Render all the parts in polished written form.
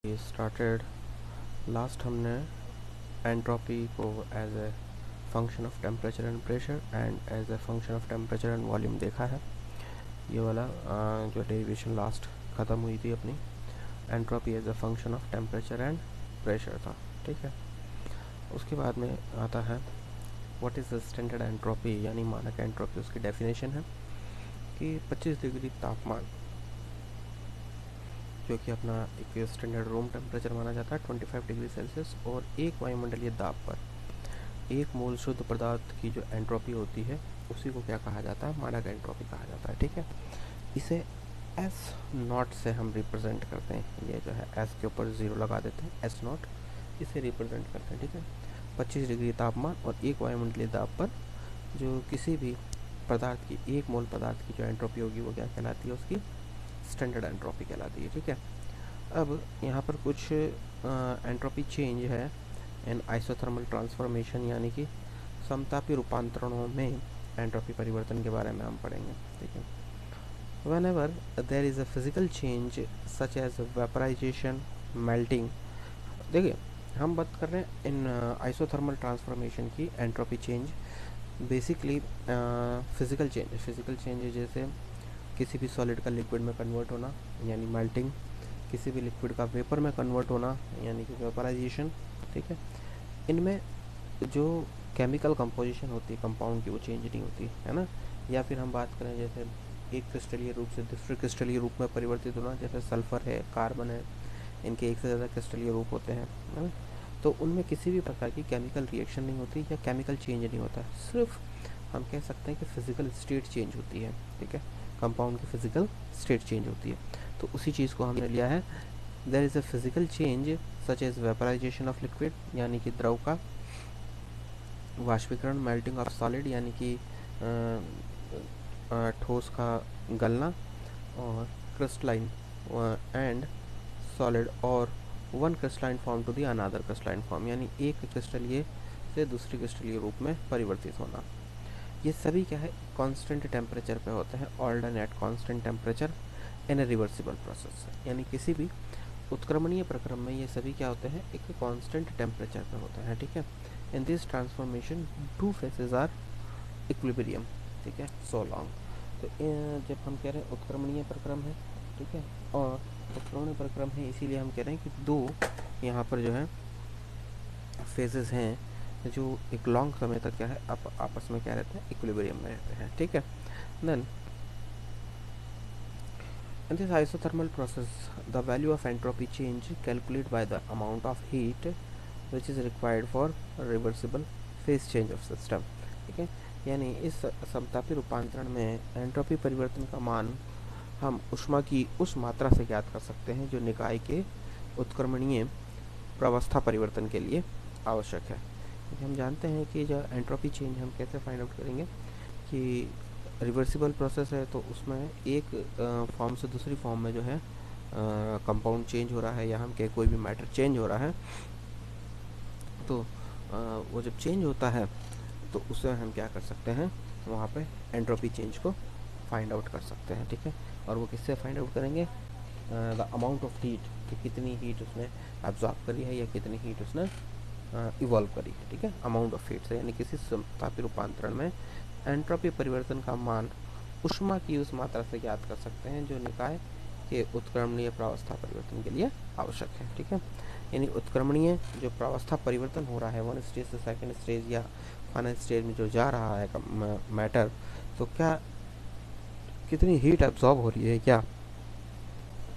Started last हमने entropy को as a function of temperature and pressure and as a function of temperature and volume देखा है। ये वाला जो डेरिवेशन लास्ट ख़त्म हुई थी अपनी, entropy as a function of temperature and pressure था। ठीक है, उसके बाद में आता है what is the standard entropy, यानी मानक एंट्रोपी। उसकी डेफिनेशन है कि 25 डिग्री तापमान जो कि अपना एक स्टैंडर्ड रूम टेम्परेचर माना जाता है 25 डिग्री सेल्सियस, और एक वायुमंडलीय दाब पर एक मोल शुद्ध पदार्थ की जो एंट्रोपी होती है उसी को क्या कहा जाता है, मानक एंट्रोपी कहा जाता है। ठीक है, इसे एस नॉट से हम रिप्रेजेंट करते हैं। ये जो है एस के ऊपर ज़ीरो लगा देते हैं, एस नॉट इसे रिप्रेजेंट करते हैं। ठीक है, 25 डिग्री तापमान और एक वायुमंडलीय दाब पर जो किसी भी पदार्थ की, एक मोल पदार्थ की जो एंट्रोपी होगी वो क्या कहलाती है, उसकी स्टैंडर्ड एंट्रोपी कहलाती है। ठीक है, अब यहाँ पर कुछ एंट्रोपी चेंज है इन आइसोथर्मल ट्रांसफॉर्मेशन, यानी कि समतापी रूपांतरणों में एंट्रोपी परिवर्तन के बारे में हम पढ़ेंगे। ठीक है, whenever there is a physical change such as vaporization, melting। देखिए, हम बात कर रहे हैं इन आइसोथर्मल ट्रांसफॉर्मेशन की entropy change, basically physical change जैसे किसी भी सॉलिड का लिक्विड में कन्वर्ट होना यानी मेल्टिंग, किसी भी लिक्विड का वेपर में कन्वर्ट होना यानी कि वेपराइजेशन। ठीक है, इनमें जो केमिकल कंपोजिशन होती है कंपाउंड की वो चेंज नहीं होती है ना। या फिर हम बात करें जैसे एक क्रिस्टलीय रूप से दूसरे क्रिस्टलीय रूप में परिवर्तित होना, जैसे सल्फर है, कार्बन है, इनके एक से ज़्यादा क्रिस्टलीय रूप होते हैं, है ना। तो उनमें किसी भी प्रकार की केमिकल रिएक्शन नहीं होती या केमिकल चेंज नहीं होता, सिर्फ हम कह सकते हैं कि फिजिकल स्टेट चेंज होती है। ठीक है, कंपाउंड की फिजिकल स्टेट चेंज होती है। तो उसी चीज़ को हमने लिया है, there is a physical change such as vaporization of liquid, यानी कि द्रव का वाष्पीकरण, मेल्टिंग ऑफ सॉलिड यानी कि ठोस का गलना, और क्रिस्टलाइन एंड सॉलिड और one crystalline form to the another crystalline form, यानी एक क्रिस्टलीय से दूसरे क्रिस्टलीय रूप में परिवर्तित होना। ये सभी क्या है, कांस्टेंट टेम्परेचर पे होते हैं, olden at constant temperature in A reversible process, यानी किसी भी उत्क्रमणीय प्रक्रम में ये सभी क्या होते हैं, एक कांस्टेंट टेम्परेचर पे होते हैं। ठीक है, in this transformation two phases are equilibrium. ठीक है, सो लॉन्ग। तो जब हम कह रहे हैं उत्क्रमणीय प्रक्रम है, ठीक है, और उत्क्रमणीय प्रक्रम है, इसीलिए हम कह रहे हैं कि दो यहाँ पर जो है फेजेस हैं जो एक लॉन्ग समय तक क्या है आपस में क्या रहते हैं, इक्विलिब्रियम में रहते हैं। ठीक है, then in this isothermal process the value of entropy change calculated by the amount of heat which is required for reversible phase change of system। ठीक है, यानी इस समतापी रूपांतरण में एंट्रोपी परिवर्तन का मान हम ऊष्मा की उस मात्रा से ज्ञात कर सकते हैं जो निकाय के उत्क्रमणीय प्रावस्था परिवर्तन के लिए आवश्यक है। हम जानते हैं कि जो एंट्रोपी चेंज हम कैसे फाइंड आउट करेंगे कि रिवर्सिबल प्रोसेस है, तो उसमें एक फॉर्म से दूसरी फॉर्म में जो है कंपाउंड चेंज हो रहा है, या हम कहें कोई भी मैटर चेंज हो रहा है, तो वो जब चेंज होता है तो उससे हम क्या कर सकते हैं, वहाँ पे एंट्रोपी चेंज को फाइंड आउट कर सकते हैं। ठीक है, और वो किससे फाइंड आउट करेंगे, द अमाउंट ऑफ हीट, कि कितनी हीट उसने एब्जॉर्ब करी है या कितनी हीट उसने इवॉल्व करी है। ठीक है, अमाउंट ऑफ हीट से, यानी किसी समतापी रूपांतरण में एंट्रोपी परिवर्तन का मान ऊष्मा की उस मात्रा से ज्ञात कर सकते हैं जो निकाय के उत्क्रमणीय प्रावस्था परिवर्तन के लिए आवश्यक है। ठीक है, यानी उत्क्रमणीय जो प्रावस्था परिवर्तन हो रहा है वन स्टेज से सेकंड स्टेज या फाइनल स्टेज में जो जा रहा है मैटर, तो क्या कितनी हीट एब्जॉर्ब हो रही है, क्या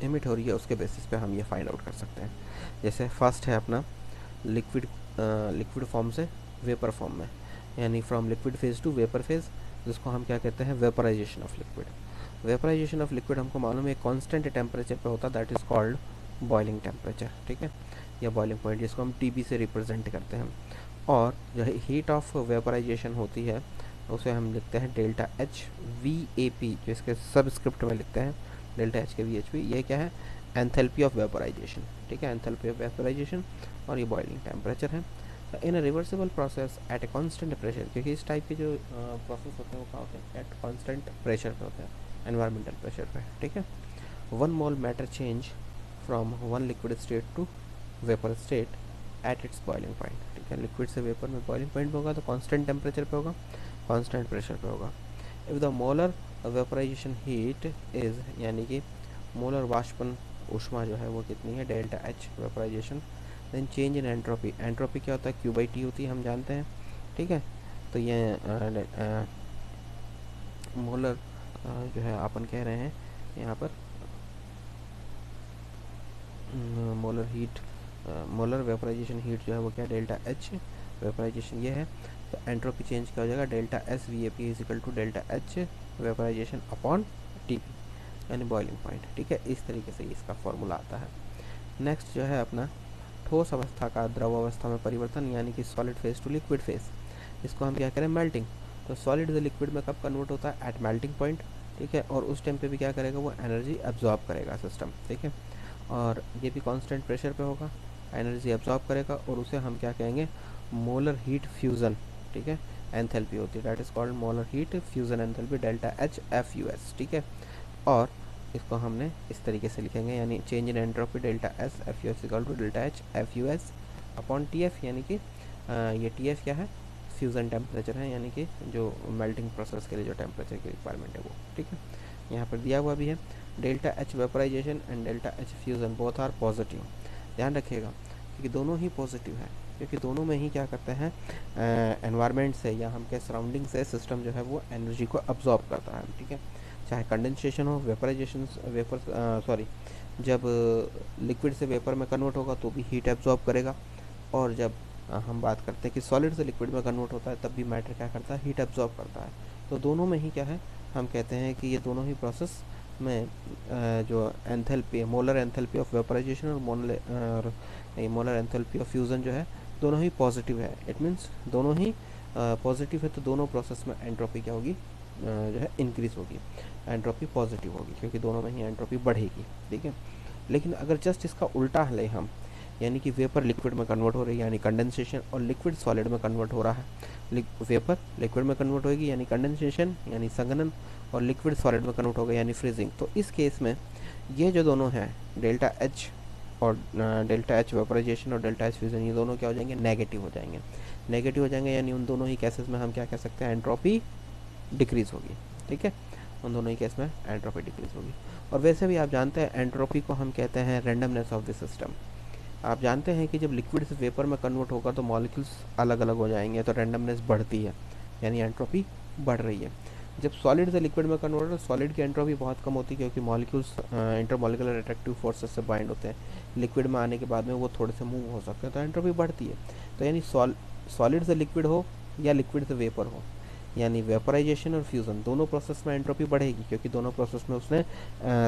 एमिट हो रही है, उसके बेसिस पे हम ये फाइंड आउट कर सकते हैं। जैसे फर्स्ट है अपना लिक्विड फॉर्म से वेपर फॉर्म में, यानी from liquid phase to vapour phase, जिसको हम क्या कहते हैं, vaporization of liquid. Vaporization of liquid हमको मालूम है कांस्टेंट टेम्परेचर पे होता है, that is called boiling temperature. ठीक है, या बॉइलिंग पॉइंट, जिसको हम टीबी से रिप्रेजेंट करते हैं। और जो हीट ऑफ वेपराइजेशन होती है उसे हम लिखते हैं delta H we A P, जो इसके सबस्क्रिप्ट में लिखते हैं डेल्टा एच के वी एच पी। ये क्या है, एंथैल्पी ऑफ वेपराइजेशन। ठीक है, एंथैल्पी ऑफ वेपराइजेशन, और ये बॉइलिंग टेम्परेचर है। In a reversible process at a constant pressure, क्योंकि इस टाइप के जो प्रोसेस होते हैं वो क्या होते हैं, एट कांस्टेंट प्रेशर पे होते हैं, एनवायरमेंटल प्रेशर पे। ठीक है, one mole matter change from one liquid state to vapour state at its boiling point. ठीक है, लिक्विड से वेपर में बॉइलिंग पॉइंट पे होगा तो कांस्टेंट टेम्परेचर पे होगा, कांस्टेंट प्रेशर पे होगा। If the molar vaporization heat is, यानी कि मोलर वाष्पन ऊष्मा जो है वो कितनी है, delta H vaporization. Then change in entropy, entropy क्या होता है, क्यू बाई टी होती है, हम जानते हैं। ठीक है, तो ये मोलर जो है अपन कह रहे हैं यहाँ पर molar heat, molar vaporization heat जो है वो क्या, डेल्टा एच वेपराइजेशन ये है। तो एंट्रोपी चेंज क्या हो जाएगा, delta S V A P is equal to delta H vaporization upon T P, यानी बॉइलिंग पॉइंट। ठीक है, इस तरीके से इसका फॉर्मूला आता है। नेक्स्ट जो है अपना ठोस अवस्था का द्रव अवस्था में परिवर्तन, यानी कि solid phase two liquid phase. इसको हम क्या करें, मेल्टिंग। तो सॉलिड से लिक्विड में कब कन्वर्ट होता है, एट मेल्टिंग पॉइंट। ठीक है, और उस टाइम पे भी क्या करेगा, वो एनर्जी एब्जॉर्ब करेगा सिस्टम। ठीक है, और ये भी कांस्टेंट प्रेशर पे होगा, एनर्जी एब्जॉर्ब करेगा, और उसे हम क्या कहेंगे, मोलर हीट फ्यूज़न। ठीक है, एंथैल्पी होती है, that is called molar heat fusion enthalpy, delta H F U S. ठीक है, और इसको हमने इस तरीके से लिखेंगे, यानी change in entropy delta S F U S equal to delta H F U S upon T F, यानी कि ये टी एफ क्या है, फ्यूज़न टेम्परेचर है, यानी कि जो मेल्टिंग प्रोसेस के लिए जो टेम्परेचर की रिक्वायरमेंट है वो। ठीक है, यहाँ पर दिया हुआ भी है, delta H vaporization and delta H fusion both are positive. ध्यान रखिएगा क्योंकि दोनों ही पॉजिटिव है, क्योंकि दोनों में ही क्या करते हैं, एनवायरनमेंट से या हम के सराउंडिंग से सिस्टम जो है वो एनर्जी को अब्जॉर्ब करता है। ठीक है, चाहे कंडेंसेशन हो, वेपराइजेशन, जब लिक्विड से वेपर में कन्वर्ट होगा तो भी हीट एब्जॉर्ब करेगा, और जब हम बात करते हैं कि सॉलिड से लिक्विड में कन्वर्ट होता है तब भी मैटर क्या करता है, हीट एब्जॉर्ब करता है। तो दोनों में ही क्या है, हम कहते हैं कि ये दोनों ही प्रोसेस में जो enthalpy, molar enthalpy of vaporization और मोलर एंथैल्पी ऑफ फ्यूज़न जो है दोनों ही पॉजिटिव है। इट मीन्स दोनों ही पॉजिटिव है, तो दोनों प्रोसेस में एंट्रोपी क्या होगी, जो है इंक्रीज होगी, एंट्रोपी पॉजिटिव होगी, क्योंकि दोनों में ही एंट्रोपी बढ़ेगी। ठीक है, लेकिन अगर जस्ट इसका उल्टा ले हम, यानी कि वेपर लिक्विड में कन्वर्ट हो रही है यानी कंडेंसेशन, और लिक्विड सॉलिड में कन्वर्ट हो रहा है, वेपर लिक्विड में कन्वर्ट होगी यानी कंडेंसेशन यानी संघनन, और लिक्विड सॉलिड में कन्वर्ट होगा यानी फ्रीजिंग। तो इस केस में ये जो दोनों हैं, डेल्टा एच और डेल्टा एच वेपराइजेशन और डेल्टा एच फ्यूजन, ये दोनों क्या हो जाएंगे, नेगेटिव हो जाएंगे। नेगेटिव हो जाएंगे यानी उन दोनों ही केसेस में हम क्या कह सकते हैं, एंट्रोपी डिक्रीज होगी। ठीक है, उन दोनों ही केस में एंट्रोपी डिक्रीज होगी। और वैसे भी आप जानते हैं एंट्रोपी को हम कहते हैं रैंडमनेस ऑफ द सिस्टम। आप जानते हैं कि जब लिक्विड से वेपर में कन्वर्ट होगा तो मॉलिक्यूल्स अलग अलग हो जाएंगे, तो रैंडमनेस बढ़ती है, यानी एंट्रोपी बढ़ रही है। जब सॉलिड से लिक्विड में कन्वर्ट हो, सॉलिड की एंट्रोपी बहुत कम होती है, क्योंकि मॉलिक्यूल्स इंटरमॉलिकुलर अट्रैक्टिव फोर्सेस से बाइंड होते हैं। लिक्विड में आने के बाद में वो थोड़े से मूव हो सकते हैं, तो एंट्रोपी बढ़ती है। तो यानी सॉलिड से लिक्विड हो या लिक्विड से वेपर हो, यानी वेपराइजेशन और फ्यूज़न दोनों प्रोसेस में एंट्रोपी बढ़ेगी, क्योंकि दोनों प्रोसेस में उसने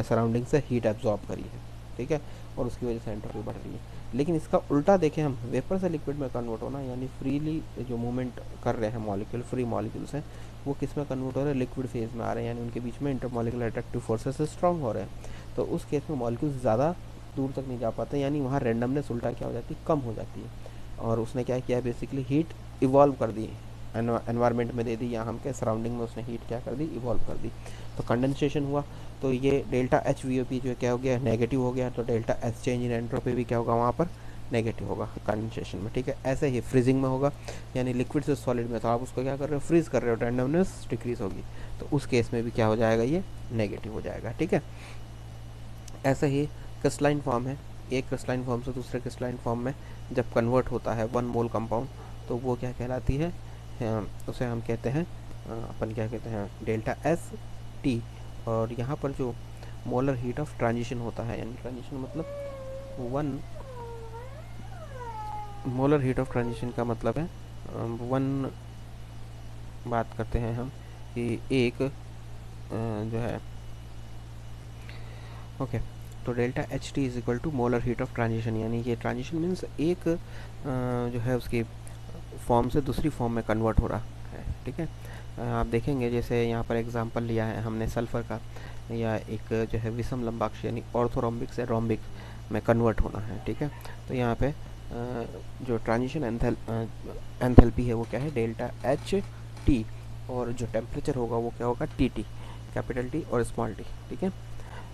सराउंडिंग से हीट एब्जॉर्ब करी है। ठीक है, और उसकी वजह से एंट्रोपी बढ़ रही है। लेकिन इसका उल्टा देखें हम, वेपर से लिक्विड में कन्वर्ट होना, यानी फ्रीली जो मूवमेंट कर रहे हैं मॉलिक्यूल, फ्री मॉलिक्यूल्स हैं, वो किस में कन्वर्ट हो रहे हैं, लिक्विड फेज में आ रहे हैं, यानी उनके बीच में इंटरमॉलिकुलर अट्रैक्टिव फोर्सेस स्ट्रांग हो रहे हैं। तो उस केस में मॉलिक्यूल्स ज़्यादा दूर तक नहीं जा पाते, यानी वहाँ रैंडमनेस उल्टा क्या हो जाती है, कम हो जाती है। और उसने क्या किया, बेसिकली हीट इवॉल्व कर दी, एनवायरनमेंट में दे दी, या हम के सराउंडिंग में उसने हीट क्या कर दी, इवॉल्व कर दी। तो कंडेंसेशन हुआ, तो ये delta H V O P जो क्या हो गया, नेगेटिव हो गया। तो delta S change in entropy भी क्या होगा, वहाँ पर नेगेटिव होगा कंडेंसेशन में। ठीक है, ऐसे ही फ्रीजिंग में होगा, यानी लिक्विड से सॉलिड में, तो आप उसको क्या कर रहे हो, फ्रीज कर रहे हो, रैंडमनेस डिक्रीज होगी, तो उस केस में भी क्या हो जाएगा, ये नेगेटिव हो जाएगा। ठीक है, ऐसे ही क्रिस्टलाइन फॉर्म है, एक क्रिस्टलाइन फॉर्म से दूसरे क्रिस्टलाइन फॉर्म में जब कन्वर्ट होता है 1 मोल कंपाउंड, तो वो क्या कहलाती है, उसे हम कहते हैं, अपन क्या कहते हैं, डेल्टा एस टी। और यहाँ पर जो मोलर हीट ऑफ ट्रांजिशन होता है, यानी ट्रांजिशन मतलब 1 मोलर हीट ऑफ ट्रांजिशन का मतलब है 1, बात करते हैं हम कि एक जो है, ओके, तो delta H T is equal to molar heat of transition, यानी ये ट्रांजिशन मीन्स एक जो है उसकी फॉर्म से दूसरी फॉर्म में कन्वर्ट हो रहा है। ठीक है, आप देखेंगे जैसे यहाँ पर एग्जांपल लिया है हमने सल्फ़र का, या एक जो है विषम लंबाक्ष यानी ऑर्थोरोम्बिक से रोम्बिक में कन्वर्ट होना है। ठीक है, तो यहाँ पे जो ट्रांजिशन एंथैल्पी है वो क्या है, डेल्टा एच टी, और जो टेम्परेचर होगा वो क्या होगा, टी टी, कैपिटल टी और स्मॉल टी। ठीक है,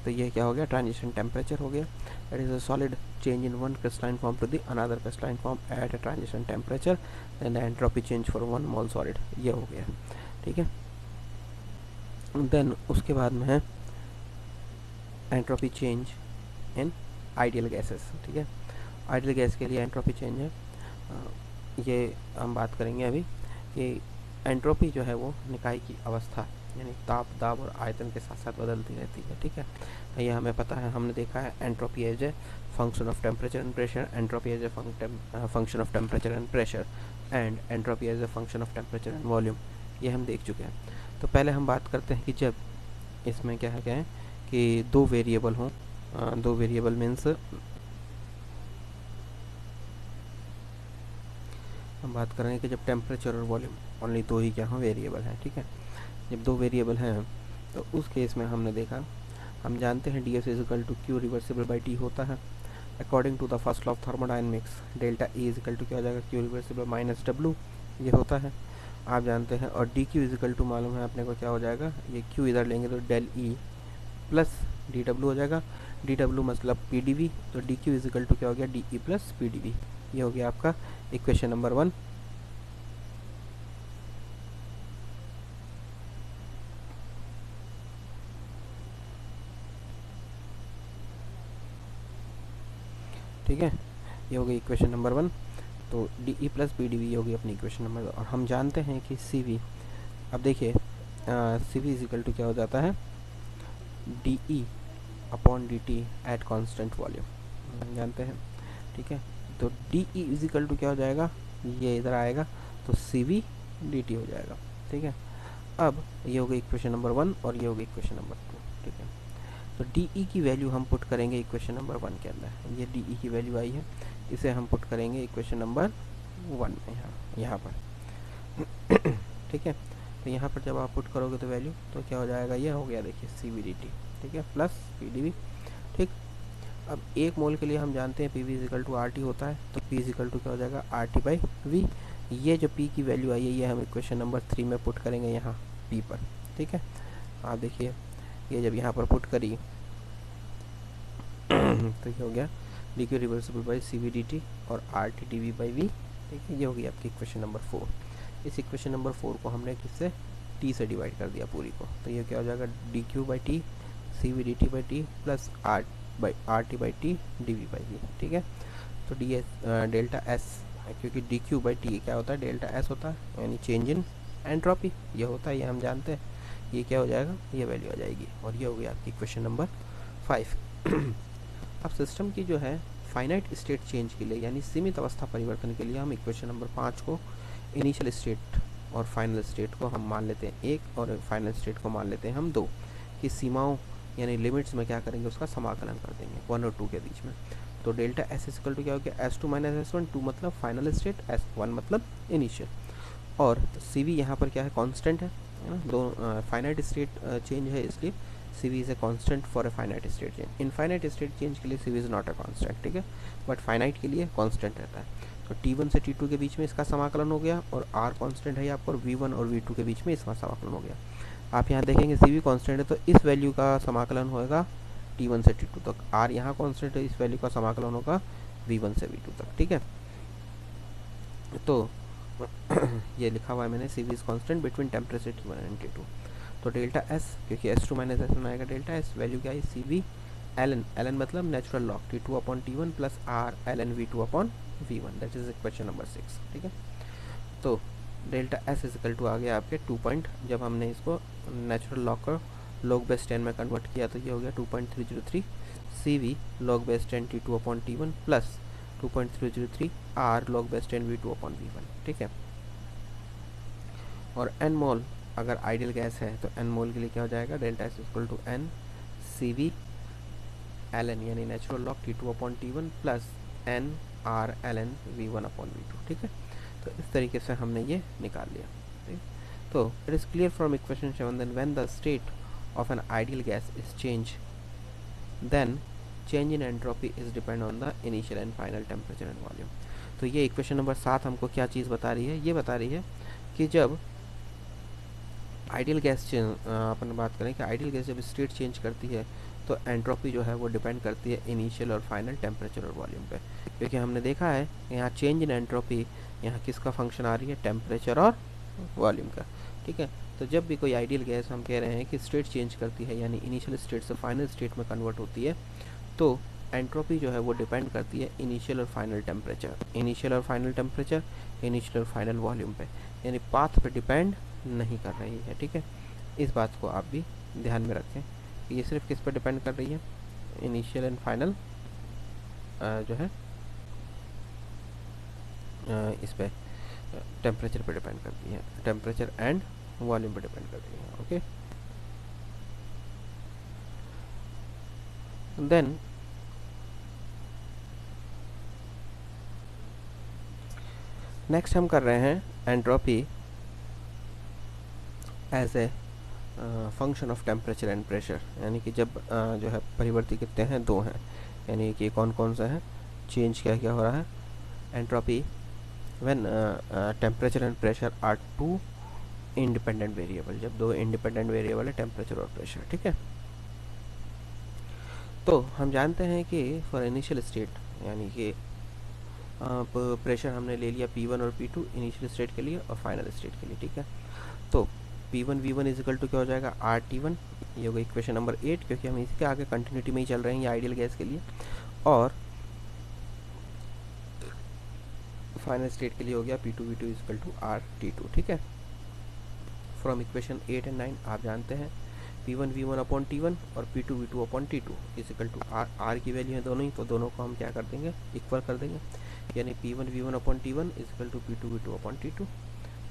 तो ये क्या हो गया, ट्रांजिशन टेम्परेचर हो गया। That is a solid change in one crystalline form to the another crystalline form at a transition temperature and entropy change for 1 mole solid, ये हो गया। ठीक है, देन उसके बाद में है entropy change in ideal gases. ठीक है, आइडियल गैस के लिए एंट्रोपी चेंज है, ये हम बात करेंगे अभी कि एंट्रोपी जो है वो निकाय की अवस्था यानी ताप, दाब और आयतन के साथ साथ बदलती रहती है। ठीक है, ये हमें पता है, हमने देखा है entropy as a function of temperature and pressure, entropy as a function of temperature and pressure and entropy as a function of temperature and volume, ये हम देख चुके हैं। तो पहले हम बात करते हैं कि जब इसमें क्या है कि दो वेरिएबल हों, दो वेरिएबल मीन्स हम बात करेंगे कि जब टेम्परेचर और वॉल्यूम ओनली दो ही क्या हो, वेरिएबल हैं। ठीक है, जब दो वेरिएबल हैं तो उस केस में हमने देखा, हम जानते हैं D S is equal to Q reversible by T होता है। According to the first law of thermodynamics delta E equal to क्या हो जाएगा, क्यू रिवर्सिबल माइनस डब्लू, ये होता है, आप जानते हैं। और डी क्यू इजिकल टू मालूम है अपने को क्या हो जाएगा, ये क्यू इधर लेंगे तो del E plus D W हो जाएगा, डी डब्लू मतलब पी डी वी, तो डी क्यू इजिकल टू क्या हो गया, D E plus P D V, ये हो गया आपका इक्वेशन नंबर 1। ठीक है, ये हो गई इक्वेशन नंबर 1। तो D E plus P D V होगी अपनी इक्वेशन नंबर 2। और हम जानते हैं कि सी वी, अब देखिए सी वी इजिकल टू क्या हो जाता है, D E upon D T at constant volume, जानते हैं। ठीक है, तो डी ई इजिकल टू क्या हो जाएगा, ये इधर आएगा तो सी वी डी टी हो जाएगा। ठीक है, अब ये हो गई इक्वेशन नंबर 1 और ये हो गई इक्वेशन नंबर 2। ठीक है, तो डी ई की वैल्यू हम पुट करेंगे इक्वेशन नंबर 1 के अंदर, ये डी ई की वैल्यू आई है, इसे हम पुट करेंगे इक्वेशन नंबर 1 में, यहाँ पर। ठीक है, तो यहाँ पर जब आप पुट करोगे तो वैल्यू तो क्या हो जाएगा, ये हो गया देखिए सी वी डी टी। ठीक है, प्लस पी डी वी। ठीक, अब 1 मोल के लिए हम जानते हैं P V equal to R T होता है, तो पी इजिकल टू क्या हो जाएगा, आर टी बाई वी। ये जो पी की वैल्यू आई है ये हम इक्वेशन नंबर 3 में पुट करेंगे यहाँ पी पर। ठीक है, आप देखिए ये जब यहाँ पर पुट करी तो ये हो गया D Q reversible by C V D T और R T D V by V. ठीक है, ये हो गई आपकी इक्वेशन नंबर 4। इस इक्वेशन नंबर 4 को हमने किससे, टी से डिवाइड कर दिया पूरी को, तो ये क्या हो जाएगा, D Q by T C V D T by T plus R T by T D V by V. ठीक है, तो डी एस डेल्टा एस, क्योंकि डी क्यू बाई टी क्या होता है, डेल्टा एस होता है यानी चेंज इन एंट्रोपी, ये होता है, ये हम जानते हैं। ये क्या हो जाएगा, ये वैल्यू आ जाएगी, और ये हो गई आपकी इक्वेशन नंबर 5। अब सिस्टम की जो है फाइनाइट स्टेट चेंज के लिए यानी सीमित अवस्था परिवर्तन के लिए हम इक्वेशन नंबर 5 को इनिशियल स्टेट और फाइनल स्टेट को हम मान लेते हैं 1 और फाइनल स्टेट को मान लेते हैं हम 2 की सीमाओं यानी लिमिट्स में क्या करेंगे, उसका समाकलन कर देंगे 1 और 2 के बीच में। तो डेल्टा एस इक्वल टू क्या हो गया, S2 माइनस S1, 2 मतलब फाइनल स्टेट, S1 मतलब इनिशियल, और सी वी यहाँ पर क्या है, कांस्टेंट है ना, दो फाइनाइट स्टेट चेंज है इसलिए C V is a constant for a finite state change. Infinite state change के लिए C V is not a constant. ठीक है, बट फाइनाइट के लिए कांस्टेंट रहता है। तो T1 से T2 के बीच में इसका समाकलन हो गया, और R कांस्टेंट है यहाँ पर, V1 और V2 के बीच में इसका समाकलन हो गया। आप यहाँ देखेंगे सी वी कांस्टेंट है तो इस वैल्यू का समाकलन होगा T1 से T2 तक, R यहाँ कांस्टेंट है, इस वैल्यू का समाकलन होगा V1 से V2 तक। ठीक है, तो ये लिखा हुआ है मैंने, C V is constant between temperature T1 and T2। तो डेल्टा एस, क्योंकि S2 माइनस S1 आएगा, डेल्टा एस वैल्यू क्या है, सी वी एल एन मतलब natural log T2 upon T1 plus R ln V2 upon V1, that is equation number 6। ठीक है, तो delta S is equal to आ गया आपके 2 पॉइंट, जब हमने इसको नेचुरल लॉग को लॉग बेस 10 में कन्वर्ट किया तो ये हो गया 2.303 C V log base 10 T2 upon T1 plus 2.303 R log base 10 V2 upon V1। ठीक है, और n मोल अगर आइडियल गैस है तो n मोल के लिए क्या हो जाएगा, delta S equal to n C V L N यानी natural log T2 upon T1 plus n R ln V1 upon V2। ठीक है, तो इस तरीके से हमने ये निकाल लिया। ठीक, तो it is clear from equation 7 then when the state of an ideal gas is change then change in entropy is depend on the initial and final temperature and volume. तो ये इक्वेशन नंबर 7 हमको क्या चीज़ बता रही है, ये बता रही है कि जब आइडियल गैस अपन बात करें कि आइडियल गैस जब स्टेट चेंज करती है तो एंट्रोपी जो है वो डिपेंड करती है इनिशियल और फाइनल टेम्परेचर और वॉल्यूम पे, क्योंकि हमने देखा है यहाँ चेंज इन एंट्रोपी यहाँ किसका फंक्शन आ रही है, टेम्परेचर और वॉल्यूम का। ठीक है, तो जब भी कोई आइडियल गैस हम कह रहे हैं कि स्टेट चेंज करती है, यानी इनिशियल स्टेट से फाइनल स्टेट में कन्वर्ट होती है, तो एंट्रोपी जो है वो डिपेंड करती है इनिशियल और फाइनल टेम्परेचर, इनिशियल और फाइनल टेम्परेचर, इनिशियल और फाइनल वॉल्यूम पे, यानी पाथ पे डिपेंड नहीं कर रही है। ठीक है, इस बात को आप भी ध्यान में रखें कि ये सिर्फ किस पर डिपेंड कर रही है, इनिशियल एंड फाइनल जो है इस पे टेम्परेचर पे डिपेंड करती है, टेम्परेचर एंड वॉल्यूम पे डिपेंड करती है। ओके, देन नेक्स्ट हम कर रहे हैं entropy as a function of temperature and pressure, यानी कि जब जो है परिवर्ती कितने हैं, दो हैं, यानी कि कौन कौन सा है, चेंज क्या क्या हो रहा है, entropy when temperature and pressure are two independent variable, जब दो इंडिपेंडेंट वेरिएबल है टेम्परेचर और प्रेशर। ठीक है, तो हम जानते हैं कि फॉर इनिशियल स्टेट, यानी कि प्रेशर हमने ले लिया P1 और P2 इनिशियल स्टेट के लिए और फाइनल स्टेट के लिए। ठीक है, तो P1 V1 इजिकल टू क्या हो जाएगा, RT1, ये होगा इक्वेशन नंबर 8, क्योंकि हम इसके आगे कंटिन्यूटी में ही चल रहे हैं ये आइडियल गैस के लिए, और फाइनल स्टेट के लिए हो गया P2 V2 is equal to RT2। ठीक है, फ्रॉम इक्वेशन 8 एंड 9 आप जानते हैं P1 V1 अपॉन T1 और P2 V2 upon T2 equal to R की वैल्यू है दोनों ही, तो दोनों को हम क्या कर देंगे, इक्वल कर देंगे, यानी P1 V1 upon T1 is equal to P2 V2 upon T2।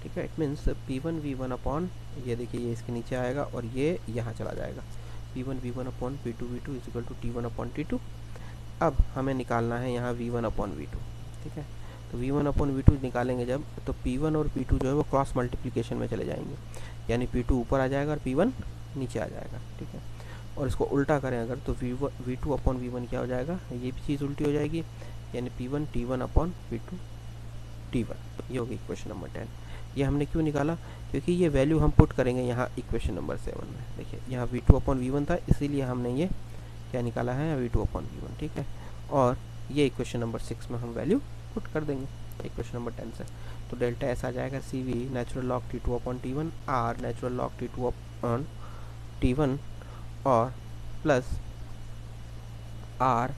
ठीक है, it means P1 V1 upon, ये देखिए ये इसके नीचे आएगा और ये यहाँ चला जाएगा, P1 V1 upon P2 V2 is equal to T1 upon T2। अब हमें निकालना है यहाँ V1 अपॉन V2। ठीक है, तो V1 अपॉन V2 निकालेंगे जब, तो P1 और P2 जो है वो क्रॉस मल्टीप्लिकेशन में चले जाएंगे, यानी P2 ऊपर आ जाएगा और P1 नीचे आ जाएगा। ठीक है, और इसको उल्टा करें अगर, तो V2 अपॉन V1 क्या हो जाएगा, ये भी चीज़ उल्टी हो जाएगी, यानी P1 T1 upon P2 T1। ये होगी इक्वेशन नंबर 10। ये हमने क्यों निकाला, क्योंकि ये वैल्यू हम पुट करेंगे यहाँ इक्वेशन नंबर 7 में। देखिए यहाँ V2 अपॉन V1 था, इसीलिए हमने ये क्या निकाला है, V2 अपॉन V1। ठीक है, और ये इक्वेशन नंबर 6 में हम वैल्यू पुट कर देंगे इक्वेशन नंबर 10 से, तो डेल्टा ऐसा आ जाएगा CV natural log T2 upon T1 R natural log T2 upon T1 और plus R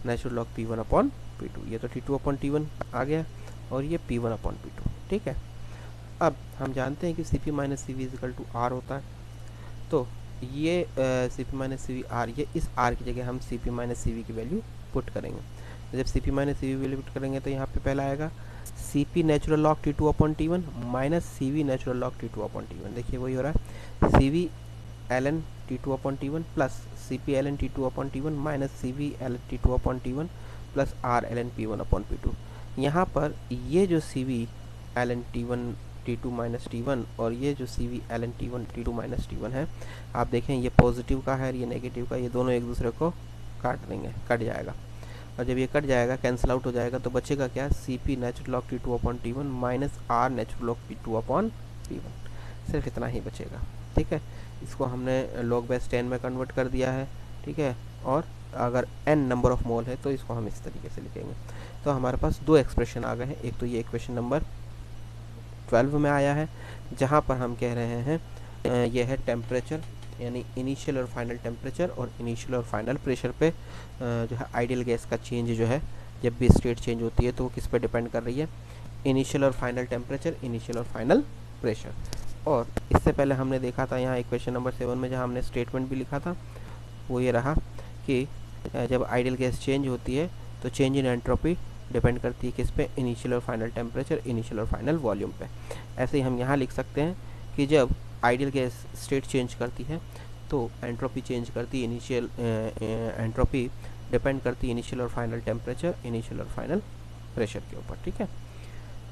natural log P1 upon P2। ये तो T2 अपॉन T1 आ गया और ये P1 अपॉन P2। ठीक है, अब हम जानते हैं कि CP minus CV equal to R होता है, तो ये CP माइनस CV R, ये इस R की जगह हम CP माइनस CV की वैल्यू पुट करेंगे। तो जब CP minus CV value put करेंगे तो यहाँ पे पहला आएगा CP natural log T2 upon T1 minus CV natural log T2 upon T1। देखिए वही हो रहा है, CV ln T2 upon T1 plus CP ln T2 upon T1 minus CV ln T2 upon T1 plus R ln P1 upon P2। यहाँ पर ये जो CV ln T1 T2 minus T1 और ये जो CV ln T1 T2 minus T1 है, आप देखें ये पॉजिटिव का है और ये नेगेटिव का, ये दोनों एक दूसरे को काट देंगे, कट जाएगा, और जब ये कट जाएगा कैंसिल आउट हो जाएगा, तो बचेगा क्या, CP natural log T2 upon T1 minus R natural log P2 upon P1, सिर्फ इतना ही बचेगा। ठीक है, इसको हमने लॉग बेस 10 में कन्वर्ट कर दिया है। ठीक है, और अगर n नंबर ऑफ मोल है तो इसको हम इस तरीके से लिखेंगे। तो हमारे पास दो एक्सप्रेशन आ गए हैं, एक तो ये इक्वेशन नंबर 12 में आया है, जहाँ पर हम कह रहे हैं ये है टेम्परेचर, यानी इनिशियल और फाइनल टेम्परेचर और इनिशियल और फाइनल प्रेशर पे जो है आइडियल गैस का चेंज जो है, जब भी स्टेट चेंज होती है तो वो किस पे डिपेंड कर रही है, इनिशियल और फाइनल टेम्परेचर, इनिशियल और फाइनल प्रेशर। और इससे पहले हमने देखा था यहाँ इक्वेशन नंबर 7 में, जहाँ हमने स्टेटमेंट भी लिखा था, वो ये रहा कि जब आइडियल गैस चेंज होती है तो चेंज इन एंट्रोपी डिपेंड करती है किस पे, इनिशियल और फाइनल टेम्परेचर, इनिशियल और फाइनल वॉल्यूम पे। ऐसे ही हम यहाँ लिख सकते हैं कि जब आइडियल गैस स्टेट चेंज करती है तो एंट्रोपी चेंज करती है, इनिशियल एंट्रोपी डिपेंड करती है इनिशियल और फाइनल टेम्परेचर, इनिशियल और फाइनल प्रेशर के ऊपर। ठीक है,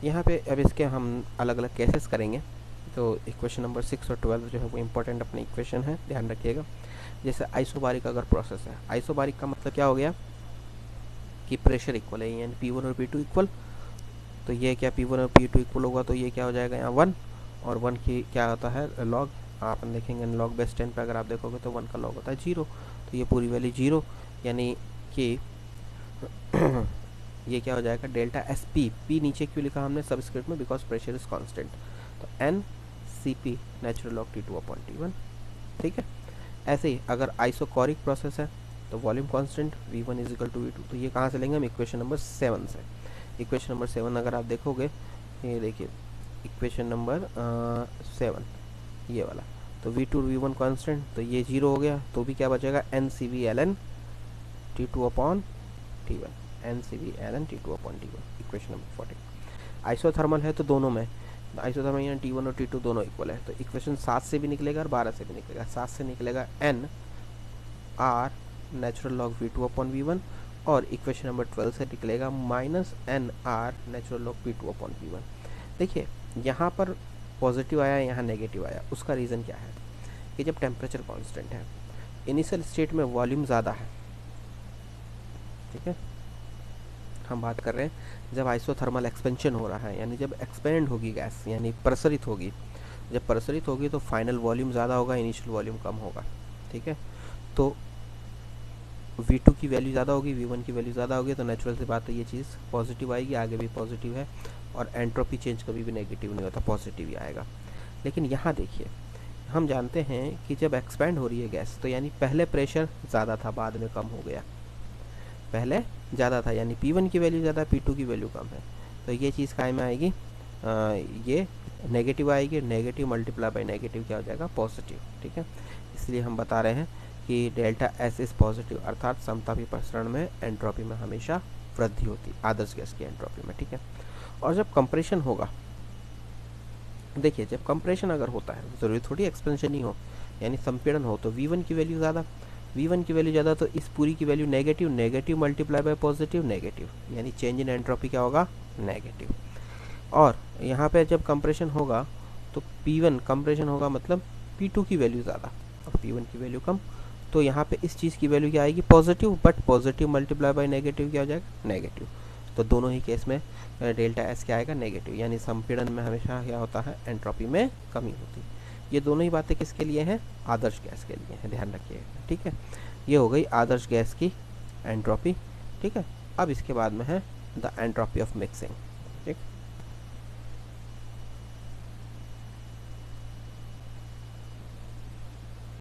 यहाँ पे अब इसके हम अलग अलग केसेस करेंगे, तो इक्वेशन नंबर 6 और 12 जो है वो इंपॉर्टेंट अपने इक्वेशन है, ध्यान रखिएगा। जैसे आइसोबारिक अगर प्रोसेस है, आइसोबारिक का मतलब क्या हो गया कि प्रेशर इक्वल है, यानी P1 और P2 इक्वल, तो ये क्या P1 और P2 इक्वल होगा, तो ये क्या हो जाएगा यहाँ 1, और 1 की क्या होता है लॉग, आप देखेंगे लॉग बेस 10 पे अगर आप देखोगे तो 1 का लॉग होता है 0, तो ये पूरी वैल्यू 0, यानी कि ये क्या हो जाएगा, डेल्टा एस पी, पी नीचे क्यों लिखा हमने सबस्क्रिप्ट में, बिकॉज प्रेशर इज कांस्टेंट, तो N C P natural log T2 upon T1, ठीक है। ऐसे ही अगर आइसोकोरिक प्रोसेस है तो volume constant V1 is equal to V2, तो ये कहाँ से लेंगे हम, इक्वेशन नंबर 7 से। इक्वेशन नंबर 7 अगर आप देखोगे, ये देखिए इक्वेशन नंबर 7 ये वाला, तो V2 V1 कांस्टेंट, तो ये 0 हो गया, तो भी क्या बचेगा, N C V L N T2 upon T1, N C V L N T2 upon T1, equation number 14। Isothermal है तो दोनों में, आइसोथर्मल यहाँ T1 और T2 दोनों इक्वल है, तो इक्वेशन 7 से भी निकलेगा और 12 से भी निकलेगा। 7 से निकलेगा N R natural log V2 upon V1, और इक्वेशन नंबर 12 से निकलेगा minus N R natural log V2 upon V1। देखिए यहाँ पर पॉजिटिव आया, यहाँ नेगेटिव आया, उसका रीज़न क्या है कि जब टेम्परेचर कांस्टेंट है, इनिशियल स्टेट में वॉल्यूम ज़्यादा है, ठीक है, हम बात कर रहे हैं जब आइसोथर्मल एक्सपेंशन हो रहा है, यानी जब एक्सपेंड होगी गैस, यानी प्रसरित होगी, जब प्रसरित होगी तो फाइनल वॉल्यूम ज़्यादा होगा, इनिशियल वॉल्यूम कम होगा, ठीक है। तो V2 की वैल्यू ज़्यादा होगी, V1 की वैल्यू ज़्यादा होगी, तो नेचुरल सी बात है ये चीज़ पॉजिटिव आएगी, आगे भी पॉजिटिव है, और एंट्रोपी चेंज कभी भी नेगेटिव नहीं होता, पॉजिटिव ही आएगा। लेकिन यहाँ देखिए, हम जानते हैं कि जब एक्सपैंड हो रही है गैस, तो यानी पहले प्रेशर ज़्यादा था, बाद में कम हो गया, पहले ज़्यादा था, यानी P1 की वैल्यू ज़्यादा, P2 की वैल्यू कम है, तो ये चीज़ काय में आएगी, ये नेगेटिव आएगी, नेगेटिव मल्टीप्लाई बाई नेगेटिव क्या हो जाएगा, पॉजिटिव, ठीक है। इसलिए हम बता रहे हैं कि डेल्टा एस इज पॉजिटिव, अर्थात समतापी प्रसरण में एंट्रोपी में हमेशा वृद्धि होती, आदर्श गैस की एंट्रोपी में, ठीक है। और जब कंप्रेशन होगा, देखिए जब कंप्रेशन अगर होता है, ज़रूरी थोड़ी एक्सपेंशन ही हो, यानी संपीड़न हो, तो V1 की वैल्यू ज़्यादा, V1 की वैल्यू ज़्यादा, तो इस पूरी की value negative, negative multiply by positive, negative, यानी चेंज इन एंट्रोपी क्या होगा, नेगेटिव। और यहाँ पे जब कंप्रेशन होगा तो P1 कंप्रेशन होगा, मतलब P2 की वैल्यू ज़्यादा और P1 की वैल्यू कम, तो यहाँ पे इस चीज़ की वैल्यू क्या आएगी, positive, but positive multiply by negative क्या हो जाएगा, नेगेटिव। तो दोनों ही केस में डेल्टा एस क्या आएगा, नेगेटिव, यानी संपीड़न में हमेशा क्या होता है, एंट्रोपी में कमी होती है। ये दोनों ही बातें किसके लिए हैं, आदर्श गैस के लिए है, ध्यान रखिएगा, ठीक है। ये हो गई आदर्श गैस की एंट्रोपी, ठीक है। अब इसके बाद में है द एंट्रोपी ऑफ मिक्सिंग, ठीक।